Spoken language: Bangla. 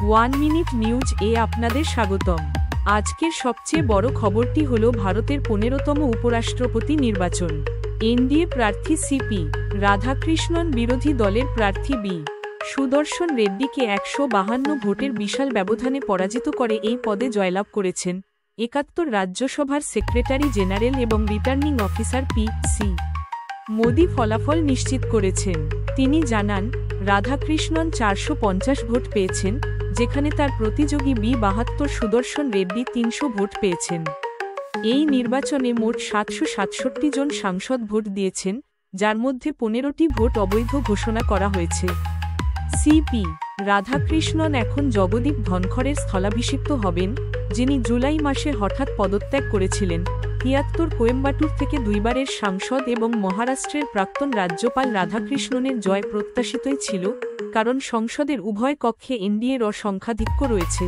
ওয়ান মিনিট নিউজ এ আপনাদের স্বাগতম। আজকের সবচেয়ে বড় খবরটি হল ভারতের 15তম উপরাষ্ট্রপতি নির্বাচন। এনডিএ প্রার্থী সিপি রাধাকৃষ্ণন বিরোধী দলের প্রার্থী বি সুদর্শন রেড্ডিকে 152 ভোটের বিশাল ব্যবধানে পরাজিত করে এই পদে জয়লাভ করেছেন 71 রাজ্যসভার সেক্রেটারি জেনারেল এবং রিটার্নিং অফিসার পি.সি. মোদি ফলাফল নিশ্চিত করেছেন। তিনি জানান, রাধাকৃষ্ণন 450 ভোট পেয়েছেন, যেখানে তার প্রতিযোগী বি.72 সুদর্শন রেড্ডি 300 ভোট পেয়েছেন। এই নির্বাচনে মোট 767 জন সাংসদ ভোট দিয়েছেন, যার মধ্যে 15টি ভোট অবৈধ ঘোষণা করা হয়েছে। সিপি রাধাকৃষ্ণন এখন জগদীপ ধনখড়ের স্থলাভিষিক্ত হবেন, যিনি জুলাই মাসে হঠাৎ পদত্যাগ করেছিলেন। 73 কোয়েম্বাটুর থেকে দুইবারের সাংসদ এবং মহারাষ্ট্রের প্রাক্তন রাজ্যপাল রাধাকৃষ্ণনের জয় প্রত্যাশিতই ছিল, কারণ সংসদের উভয় কক্ষে এনডিএর সংখ্যাধিক্য রয়েছে।